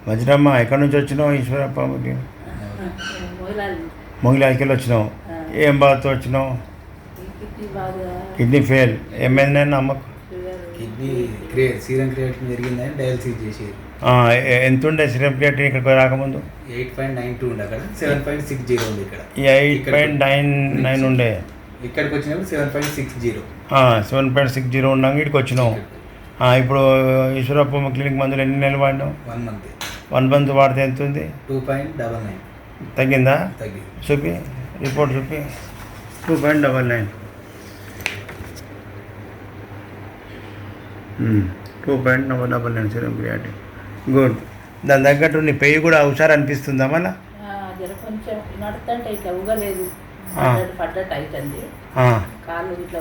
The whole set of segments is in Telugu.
వజ్రమ్మ ఎక్కడి నుంచి వచ్చినావు? ఈశ్వరప్ప మొగిలాలకి వెళ్ళి వచ్చినావు. ఏం బాధతో వచ్చినావు? Kidney fail. ఏమైందని అమ్మకు? కిడ్నీ సీరం క్రియేటిన్ పెరిగిందని డయాలసిస్ చేసేది. ఎంత ఉండే సీరం క్రియేటిన్ ఇక్కడికి రాకముందు? 8.92 ఉండే, అక్కడ 7.60 ఉంది. ఇక్కడ 8.99 ఉండే, ఇక్కడికి వచ్చినప్పుడు 7.60. 7.60 ఉన్నాక ఇక్కడికి వచ్చినావు. ఇప్పుడు ఈశ్వరప్ప క్లినిక్ మందులు ఎన్ని నెలలు వాడినావు? 1 month. 1 month వాడితే ఎంత ఉంది? 2.99. తగ్గిందా? తగ్గింది. చూపి, రిపోర్ట్ చూపి. 2.99. 2.99 సీరం క్రియేటిన్. గుడ్. దాని తగ్గట్టు నీ పెయ్యి కూడా హుషారు అనిపిస్తుందా మళ్ళా? కొంచెం నడుతుంటే ఇట్లా ఊగలేదు, పడ్డట్టు అవుతుంది. కాళ్ళు ఇట్లా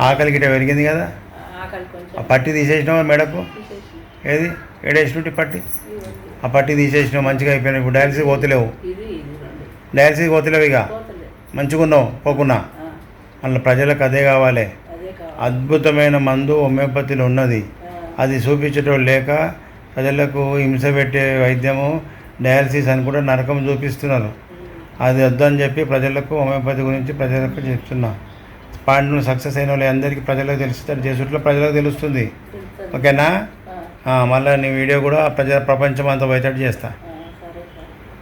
ఆకలి గిట్ట పెరిగింది కదా? ఆకలి కొంచెం. ఆ పట్టి తీసేసినావా మెడకు? ఏది ఏడేసినట్టు పట్టి? ఆ పట్టి తీసేసినావు, మంచిగా అయిపోయినావు. ఇప్పుడు డయాలసిస్ పోతలేవు, డయాలసిస్ పోతలేవు, ఇక మంచిగా ఉన్నావు పోకున్నా. మళ్ళీ ప్రజలకు అదే కావాలి. అద్భుతమైన మందు హోమియోపతిలో ఉన్నది, అది చూపించడం లేక ప్రజలకు హింస పెట్టే వైద్యము డయాలసిస్ అని కూడా నరకం చూపిస్తున్నారు. అది వద్దని చెప్పి ప్రజలకు హోమియోపతి గురించి ప్రజలకు చెప్తున్నా. పాండ్ను సక్సెస్ అయిన వాళ్ళు అందరికీ ప్రజలకు తెలుస్తుంది, చేసుట్లో ప్రజలకు తెలుస్తుంది. ఓకేనా? మళ్ళీ నీ వీడియో కూడా ప్రపంచం అంతా బయట చేస్తా.